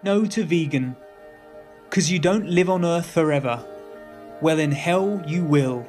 no to vegan. 'Cause you don't live on Earth forever. Well, in hell you will.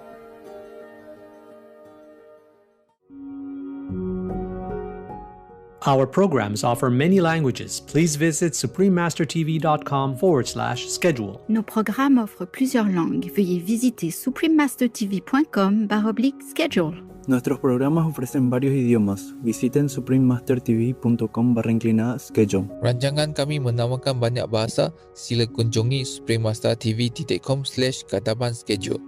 Our programs offer many languages. Please visit suprememastertv.com/schedule. Nos programmes offrent plusieurs langues. Veuillez visiter suprememastertv.com/schedule. Nuestros programas ofrecen varios idiomas. Visiten suprememastertv.com/schedule. Rancangan kami menawarkan banyak bahasa. Sila kunjungi suprememastertv.com/schedule.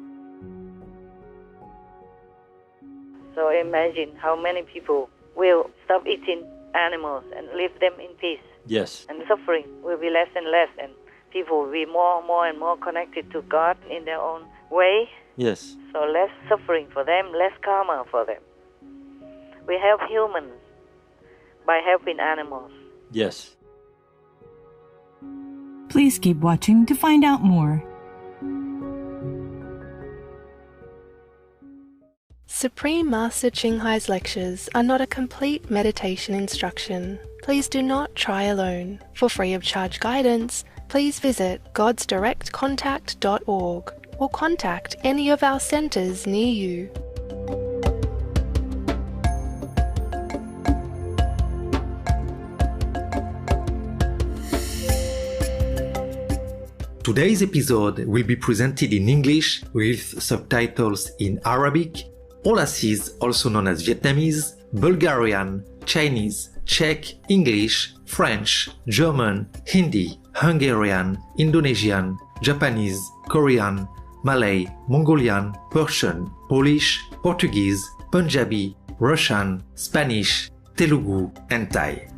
So imagine how many people will stop eating animals and leave them in peace. Yes. And suffering will be less and less, and people will be more and more connected to God in their own way. Yes. So less suffering for them, less karma for them. We help humans by helping animals. Yes. Please keep watching to find out more. Supreme Master Ching Hai's lectures are not a complete meditation instruction. Please do not try alone. For free of charge guidance, please visit godsdirectcontact.org or contact any of our centers near you. Today's episode will be presented in English with subtitles in Arabic, Aulasese, also known as Vietnamese, Bulgarian, Chinese, Czech, English, French, German, Hindi, Hungarian, Indonesian, Japanese, Korean, Malay, Mongolian, Persian, Polish, Portuguese, Punjabi, Russian, Spanish, Telugu, and Thai.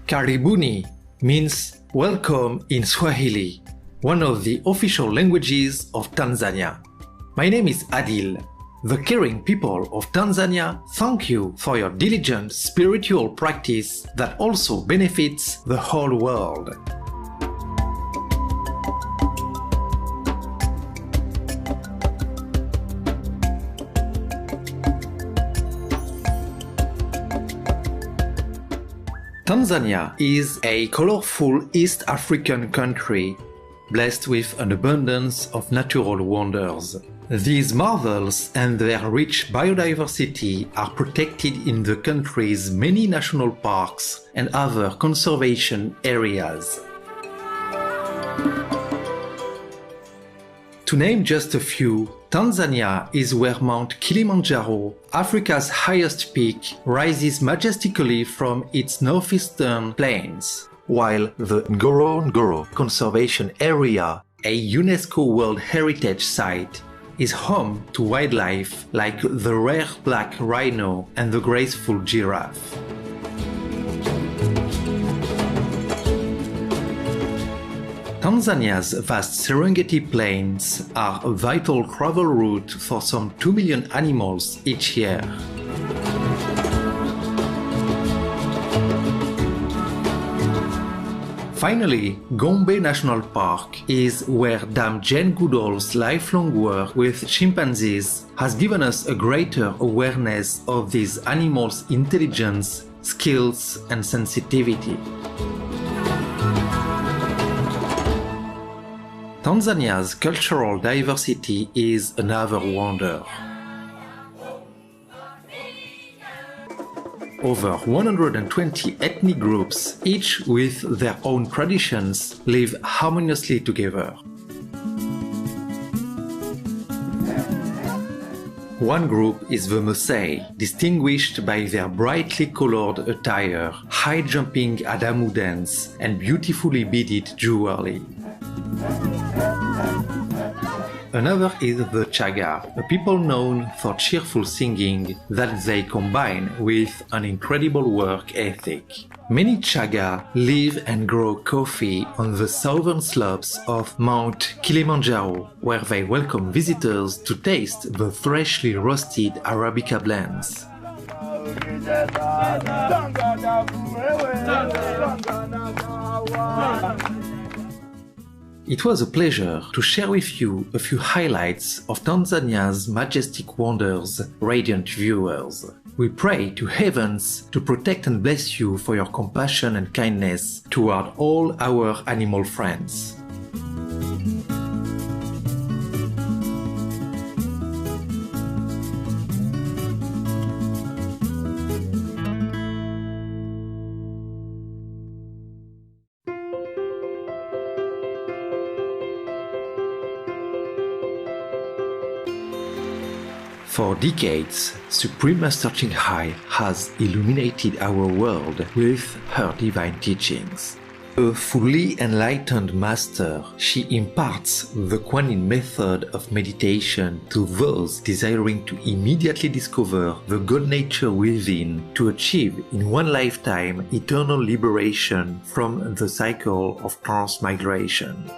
Karibuni means welcome in Swahili, one of the official languages of Tanzania. My name is Adil. The caring people of Tanzania thank you for your diligent spiritual practice that also benefits the whole world. Tanzania is a colorful East African country, blessed with an abundance of natural wonders. These marvels and their rich biodiversity are protected in the country's many national parks and other conservation areas. To name just a few, Tanzania is where Mount Kilimanjaro, Africa's highest peak, rises majestically from its northeastern plains, while the Ngorongoro Conservation Area, a UNESCO World Heritage Site, is home to wildlife like the rare black rhino and the graceful giraffe. Tanzania's vast Serengeti Plains are a vital travel route for some 2 million animals each year. Finally, Gombe National Park is where Dame Jane Goodall's lifelong work with chimpanzees has given us a greater awareness of these animals' intelligence, skills, and sensitivity. Tanzania's cultural diversity is another wonder. Over 120 ethnic groups, each with their own traditions, live harmoniously together. One group is the Maasai, distinguished by their brightly colored attire, high-jumping Adamu dance, and beautifully beaded jewelry. Another is the Chaga, a people known for cheerful singing that they combine with an incredible work ethic. Many Chaga live and grow coffee on the southern slopes of Mount Kilimanjaro, where they welcome visitors to taste the freshly roasted Arabica blends. It was a pleasure to share with you a few highlights of Tanzania's majestic wonders, radiant viewers. We pray to heavens to protect and bless you for your compassion and kindness toward all our animal friends. For decades, Supreme Master Ching Hai has illuminated our world with her divine teachings. A fully enlightened master, she imparts the Kuan Yin method of meditation to those desiring to immediately discover the God nature within to achieve in one lifetime eternal liberation from the cycle of transmigration.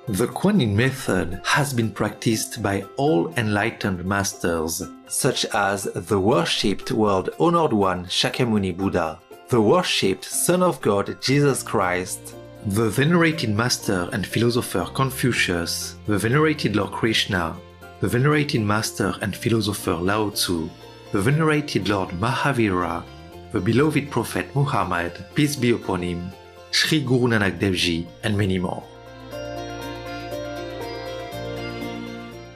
The Kuan Yin method has been practiced by all enlightened masters, such as the worshipped world-honored one Shakyamuni Buddha, the worshipped Son of God Jesus Christ, the venerated master and philosopher Confucius, the venerated Lord Krishna, the venerated master and philosopher Lao Tzu, the venerated Lord Mahavira, the beloved Prophet Muhammad, peace be upon him, Sri Guru Nanak Dev Ji, and many more.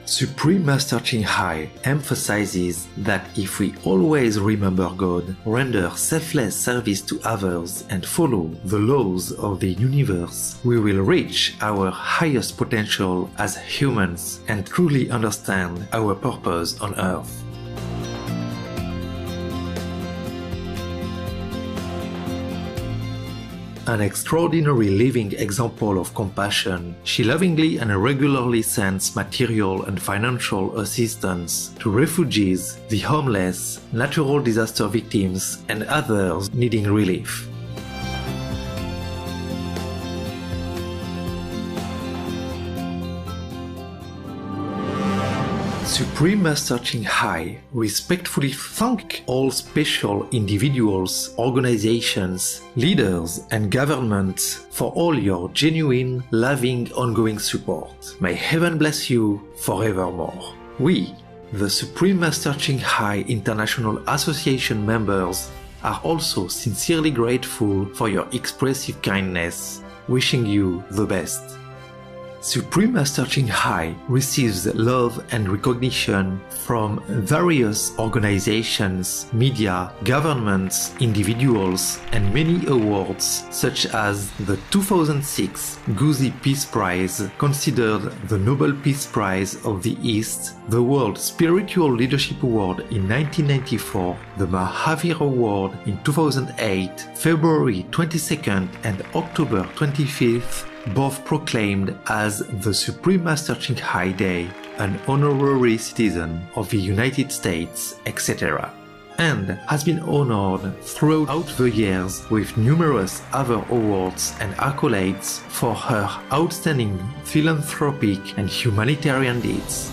Supreme Master Ching Hai emphasizes that if we always remember God, render selfless service to others, and follow the laws of the universe, we will reach our highest potential as humans and truly understand our purpose on Earth. An extraordinary living example of compassion, she lovingly and regularly sends material and financial assistance to refugees, the homeless, natural disaster victims, and others needing relief. Supreme Master Ching Hai respectfully thank all special individuals, organizations, leaders, and governments for all your genuine, loving, ongoing support. May heaven bless you forevermore. We, the Supreme Master Ching Hai International Association members, are also sincerely grateful for your expressive kindness, wishing you the best. Supreme Master Ching Hai receives love and recognition from various organizations, media, governments, individuals, and many awards such as the 2006 Guzi Peace Prize, considered the Nobel Peace Prize of the East, the World Spiritual Leadership Award in 1994, the Mahavir Award in 2008, February 22nd and October 25th, both proclaimed as the Supreme Master Ching Hai Day, an honorary citizen of the United States, etc., and has been honored throughout the years with numerous other awards and accolades for her outstanding philanthropic and humanitarian deeds.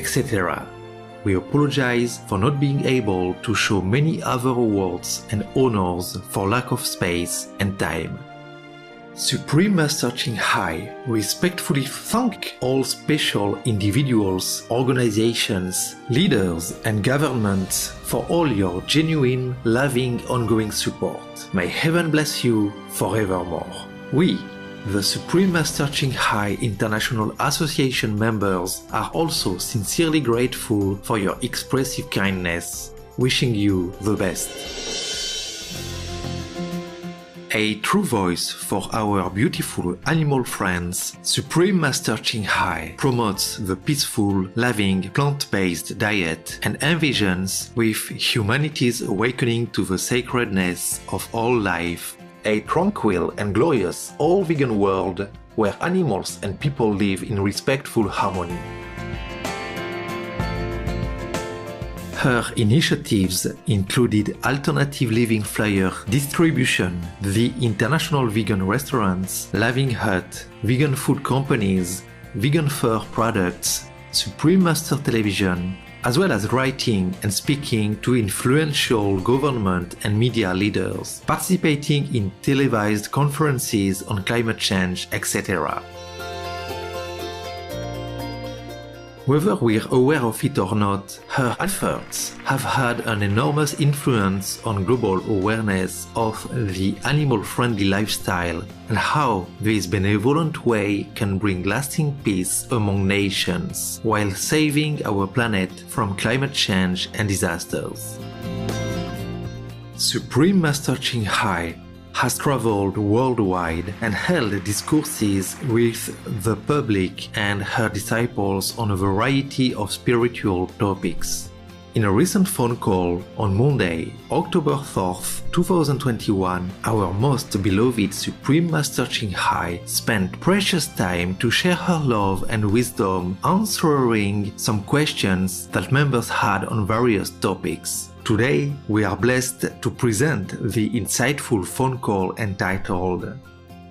etc. We apologize for not being able to show many other awards and honors for lack of space and time. Supreme Master Ching Hai respectfully thank all special individuals, organizations, leaders, and governments for all your genuine, loving, ongoing support. May heaven bless you forevermore. We, the Supreme Master Ching Hai International Association members, are also sincerely grateful for your expressive kindness, wishing you the best. A true voice for our beautiful animal friends, Supreme Master Ching Hai promotes the peaceful, loving, plant-based diet and envisions with humanity's awakening to the sacredness of all life, a tranquil and glorious all-vegan world where animals and people live in respectful harmony. Her initiatives included alternative living flyer distribution, the International Vegan Restaurants, Living Hut, vegan food companies, vegan fur products, Supreme Master Television, as well as writing and speaking to influential government and media leaders, participating in televised conferences on climate change, etc. Whether we're aware of it or not, her efforts have had an enormous influence on global awareness of the animal-friendly lifestyle and how this benevolent way can bring lasting peace among nations while saving our planet from climate change and disasters. Supreme Master Ching Hai has traveled worldwide and held discourses with the public and her disciples on a variety of spiritual topics. In a recent phone call on Monday, October 4th, 2021, our most beloved Supreme Master Ching Hai spent precious time to share her love and wisdom, answering some questions that members had on various topics. Today, we are blessed to present the insightful phone call entitled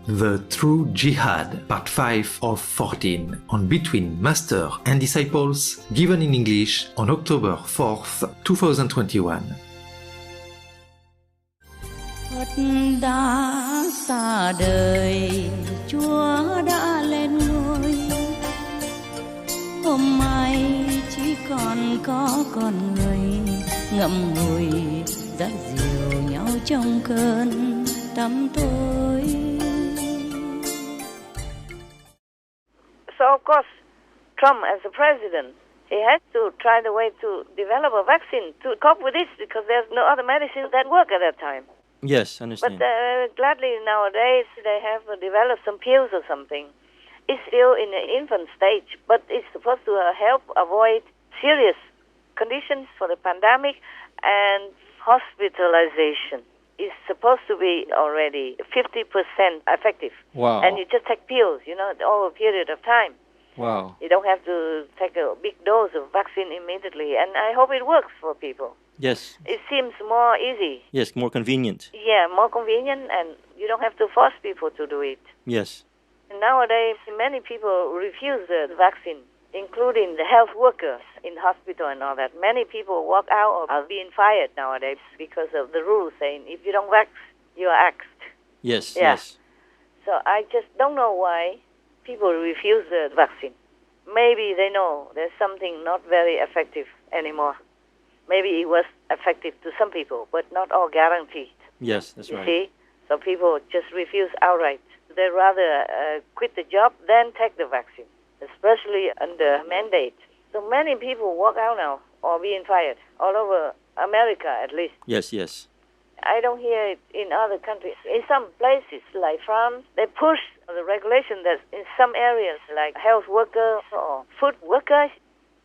The True Jihad, Part 5 of 14, on Between Master and Disciples, given in English on October 4th, 2021. Phật đã xa đời, Chúa đã lên ngôi. Hôm nay chỉ còn có con người ngậm ngùi dắt dìu nhau trong cơn tăm tối. So of course, Trump as the president, he has to try the way to develop a vaccine to cope with this because there's no other medicine that work at that time. Yes, understand. But gladly nowadays they have developed some pills or something. It's still in the infant stage, but it's supposed to help avoid serious conditions for the pandemic and hospitalization. It's supposed to be already 50% effective. Wow. And you just take pills, over a period of time. Wow. You don't have to take a big dose of vaccine immediately. And I hope it works for people. Yes. It seems more easy. Yes, more convenient. Yeah, more convenient, and you don't have to force people to do it. Yes. And nowadays, many people refuse the vaccine, including the health workers in hospital and all that. Many people walk out or are being fired nowadays because of the rules saying if you don't vax, you are axed. Yes, yeah. yes. So I just don't know why people refuse the vaccine. Maybe they know there's something not very effective anymore. Maybe it was effective to some people, but not all guaranteed. Yes, that's right. You see? So people just refuse outright. They'd rather quit the job than take the vaccine, especially under mandate. So many people walk out now or being fired, all over America at least. Yes, yes. I don't hear it in other countries. In some places, like France, they push the regulation that in some areas, like health workers or food workers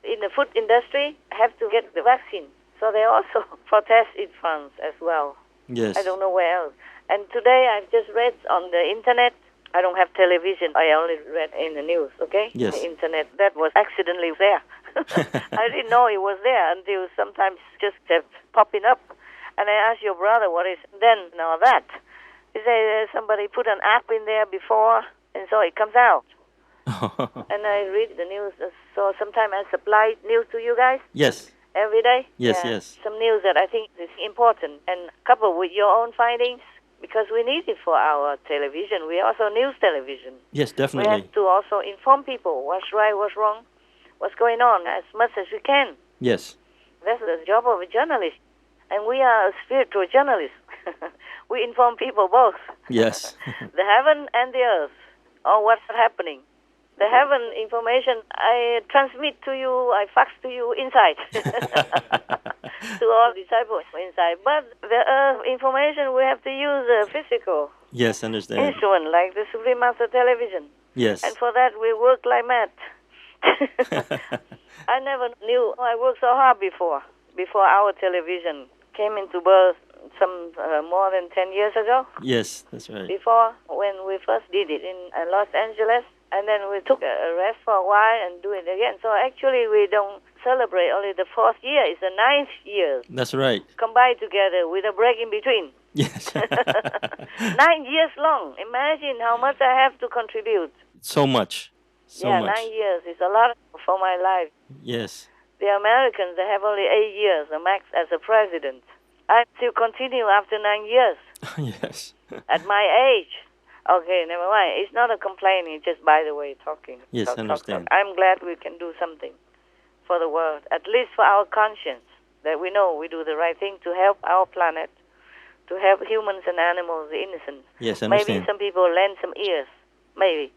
in the food industry, have to get the vaccine. So they also protest in France as well. Yes. I don't know where else. And today I've just read on the internet. I don't have television. I only read in the news, okay? Yes. The internet. That was accidentally there. I didn't know it was there until sometimes just kept popping up. And I asked your brother, what is then now that? He said somebody put an app in there before, and so it comes out. And I read the news. So sometimes I supply news to you guys Yes. every day. Yes, Yeah. yes. Some news that I think is important and coupled with your own findings because we need it for our television. We also news television. Yes, We definitely. have to also inform people what's right, what's wrong, what's going on as much as we can. Yes. That's the job of a journalist. And we are a spiritual journalist. We inform people both. Yes. The heaven and the earth, or what's happening. The heaven information I transmit to you, I fax to you inside. To all disciples inside. But the earth information we have to use a physical Yes, understand. instrument like the Supreme Master Television. Yes. And for that we work like mad. I never knew I worked so hard before our television came into birth some more than 10 years ago. Yes, that's right. Before, when we first did it in Los Angeles, and then we took a rest for a while and do it again. So actually we don't celebrate only the 4th year, it's the 9th year. That's right. Combined together with a break in between. Yes. 9 years long. Imagine how much I have to contribute. So much. So yeah, much. 9 years is a lot for my life. Yes. The Americans, they have only 8 years, the max as a president. I still continue after 9 years. Yes. At my age. Okay, never mind. It's not a complaint, it's just by the way talking. Yes, Talk. understand. I'm glad we can do something for the world, at least for our conscience, that we know we do the right thing to help our planet, to help humans and animals, the innocent. Yes, understand. Maybe some people lend some ears, maybe.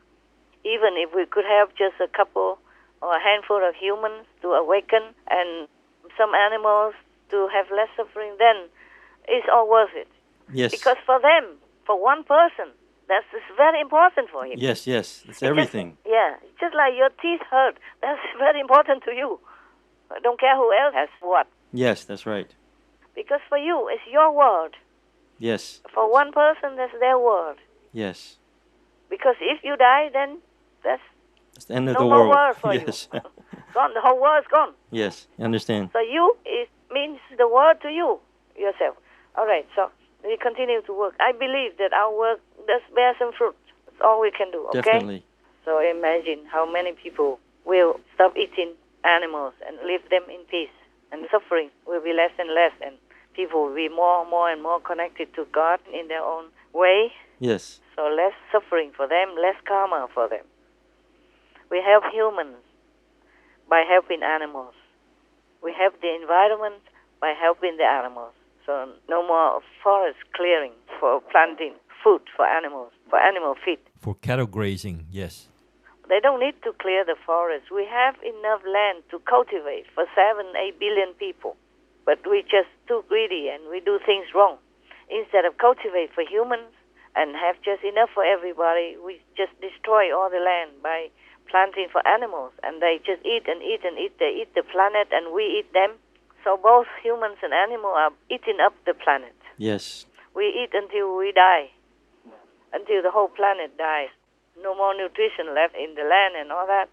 Even if we could help just a couple or a handful of humans to awaken and some animals to have less suffering, then it's all worth it. Yes. Because for them, for one person, that's very important for him. Yes, yes. It's everything. Just like your teeth hurt, that's very important to you. I don't care who else has what. Yes, that's right. Because for you, it's your world. Yes. For one person, that's their world. Yes. Because if you die, then that's It's the end of no the more world. world for Yes. you. Gone. The whole world's gone. Yes, I understand. So you, it means the world to you, yourself. All right, so we continue to work. I believe that our work does bear some fruit. That's all we can do, okay? Definitely. So imagine how many people will stop eating animals and leave them in peace. And suffering will be less and less, and people will be more and more connected to God in their own way. Yes. So less suffering for them, less karma for them. We help humans by helping animals. We help the environment by helping the animals. So no more forest clearing for planting food for animals, for animal feed. For cattle grazing, yes. They don't need to clear the forest. We have enough land to cultivate for 7-8 billion people. But we're just too greedy and we do things wrong. Instead of cultivate for humans and have just enough for everybody, we just destroy all the land by planting for animals. And they just eat and eat and eat. They eat the planet and we eat them. So both humans and animals are eating up the planet. Yes. We eat until we die, until the whole planet dies. No more nutrition left in the land and all that.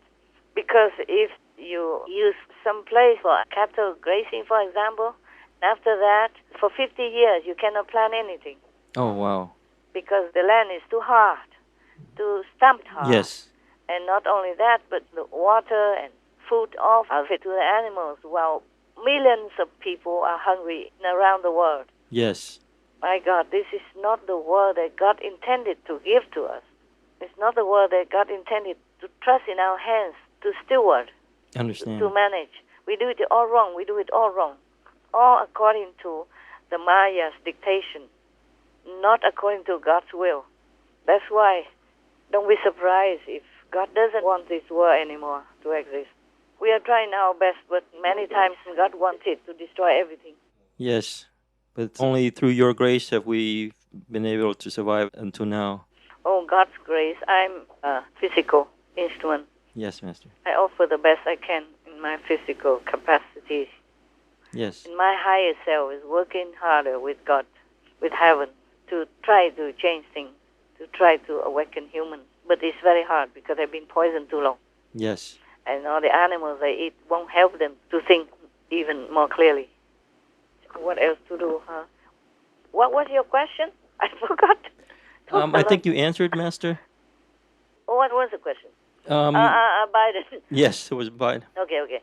Because if you use some place for cattle grazing, for example, after that, for 50 years, you cannot plant anything. Oh, wow. Because the land is too hard, too stamped hard. Yes. And not only that, but the water and food off of it to the animals, while millions of people are hungry around the world. Yes. My God, this is not the world that God intended to give to us. It's not the world that God intended to trust in our hands, to steward, Understand. to manage. We do it all wrong. We do it all wrong. All according to the Maya's dictation, not according to God's will. That's why don't be surprised if God doesn't want this world anymore to exist. We are trying our best, but many times God wanted to destroy everything. Yes. But only through your grace have we been able to survive until now. Oh, God's grace. I'm a physical instrument. Yes, Master. I offer the best I can in my physical capacities. Yes. And my higher self is working harder with God, with heaven, to try to change things, to try to awaken humans. But it's very hard because they've been poisoned too long. Yes. And all the animals they eat won't help them to think even more clearly. What else to do, huh? What was your question? I forgot. I think you answered, Master. What was the question? Biden. Yes, it was Biden. Okay.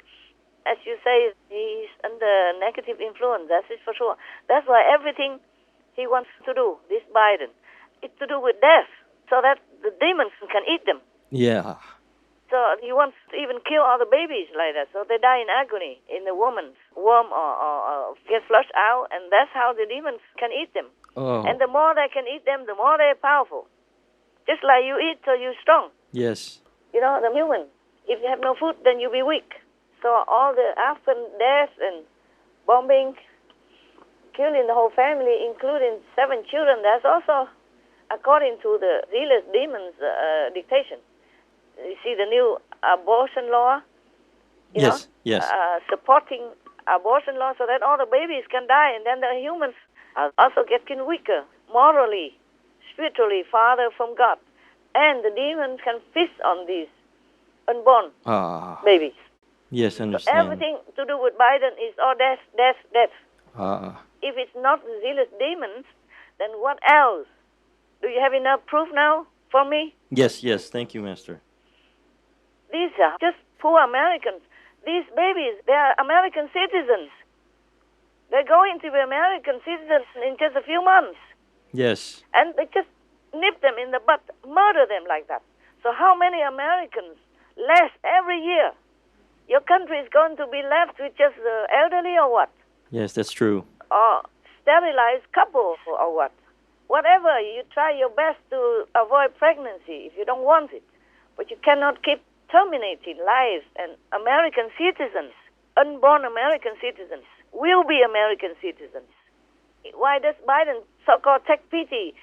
As you say, he's under negative influence. That is for sure. That's why everything he wants to do, this Biden, it's to do with death, so that the demons can eat them. Yeah. So he wants to even kill all the babies like that, so they die in agony in the woman's womb or get flushed out, and that's how the demons can eat them. Oh. And the more they can eat them, the more they're powerful. Just like you eat, so you're strong. Yes. You know, the human, if you have no food, then you'll be weak. So all the after death and bombing, killing the whole family, including 7 children, that's also according to the zealous demons' dictation. You see the new abortion law, Yes. supporting abortion law so that all the babies can die, and then the humans are also getting weaker morally, spiritually, farther from God. And the demons can feast on these unborn babies. Yes, So understand. everything to do with Biden is all death. Ah. If it's not the zealous demons, then what else? Do you have enough proof now for me? Yes, thank you, Master. These are just poor Americans. These babies, they are American citizens. They're going to be American citizens in just a few months. Yes. And they just nip them in the butt, murder them like that. So how many Americans less every year? Your country is going to be left with just the elderly or what? Yes, that's true. Or sterilized couple or what? Whatever, you try your best to avoid pregnancy if you don't want it. But you cannot keep terminating lives, and American citizens, unborn American citizens, will be American citizens. Why does Biden so-called take pity?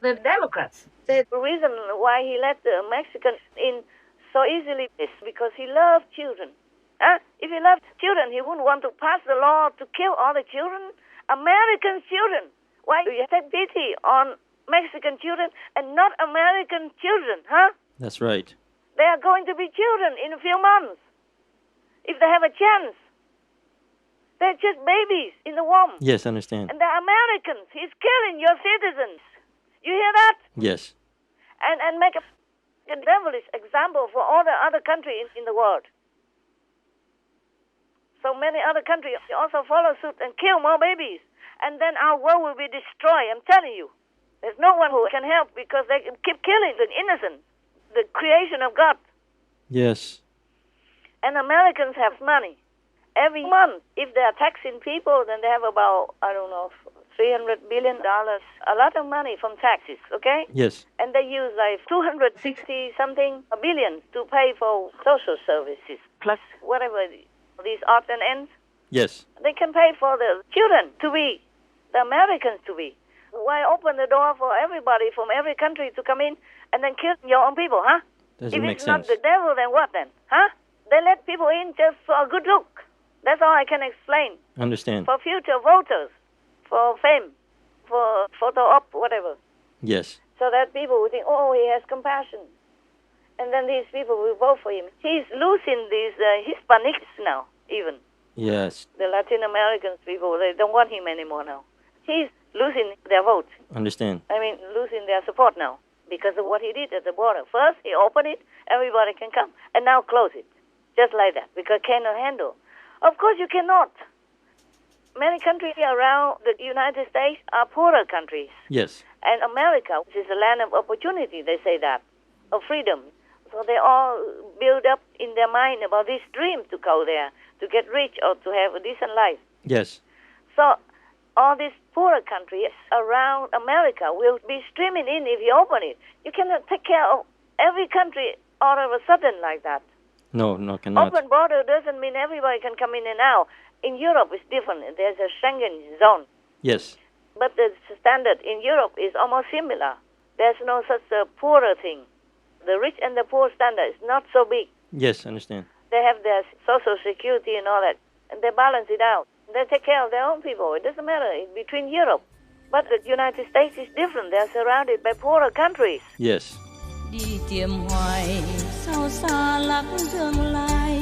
The Democrats. The reason why he let the Mexicans in so easily is because he loved children. If he loved children, he wouldn't want to pass the law to kill all the children, American children. Why do you take pity on Mexican children and not American children, That's right. They are going to be children in a few months, if they have a chance. They're just babies in the womb. Yes, I understand. And they're Americans. He's killing your citizens. You hear that? Yes. And make a devilish example for all the other countries in the world. So many other countries also follow suit and kill more babies. And then our world will be destroyed, I'm telling you. There's no one who can help because they keep killing the innocent, the creation of God. Yes. And Americans have money. Every month, if they are taxing people, then they have about, $300 billion. A lot of money from taxes, okay? Yes. And they use like 260-something billion to pay for social services, plus whatever these odds and ends. Yes. They can pay for the children to be, the Americans to be. Why open the door for everybody from every country to come in and then kill your own people, Doesn't if make it's sense. not the devil, then what then, They let people in just for a good look. That's all I can explain. Understand. For future voters, for fame, for photo op, whatever. Yes. So that people will think, oh, he has compassion. And then these people will vote for him. He's losing these Hispanics now, even. Yes. The Latin Americans people, they don't want him anymore now. He's losing their vote. Understand. Losing their support now because of what he did at the border. First, he opened it, everybody can come, and now close it. Just like that, because cannot handle. Of course you cannot. Many countries around the United States are poorer countries. Yes. And America, which is a land of opportunity, they say that, of freedom. So they all build up in their mind about this dream to go there, to get rich or to have a decent life. Yes. So all these poorer countries around America will be streaming in if you open it. You cannot take care of every country all of a sudden like that. No, cannot. Open border doesn't mean everybody can come in and out. In Europe, it's different. There's a Schengen zone. Yes. But the standard in Europe is almost similar. There's no such a poorer thing. The rich and the poor standard is not so big. Yes, I understand. They have their social security and all that, and they balance it out. They take care of their own people. It doesn't matter. It's between Europe. But the United States is different. They're surrounded by poorer countries. Yes. Đi tìm hoài sao xa lắc tương lai,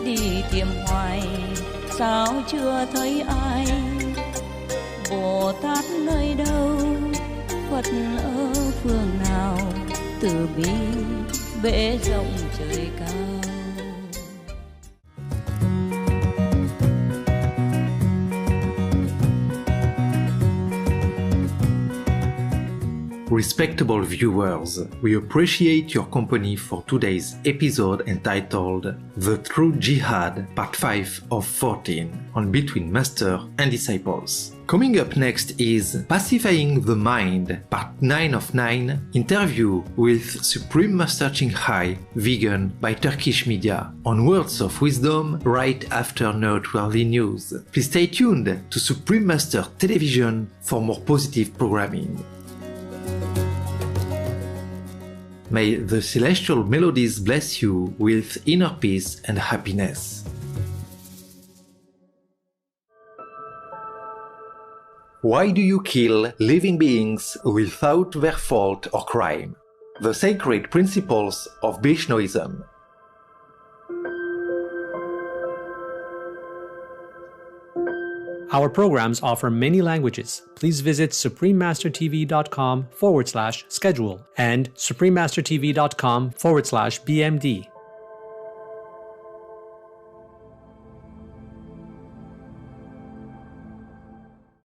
đi tìm hoài sao chưa thấy ai, Bồ Tát nơi đâu, Phật ở phương nào, từ bi bể rộng trời cao. Respectable viewers, we appreciate your company for today's episode entitled The True Jihad, Part 5 of 14, on Between Master and Disciples. Coming up next is Pacifying the Mind, Part 9 of 9, interview with Supreme Master Ching Hai, vegan, by Turkish media, on Words of Wisdom right after noteworthy news. Please stay tuned to Supreme Master Television for more positive programming. May the celestial melodies bless you with inner peace and happiness. Why do you kill living beings without their fault or crime? The sacred principles of Vaishnavism. Our programs offer many languages. Please visit suprememastertv.com/schedule and suprememastertv.com/BMD.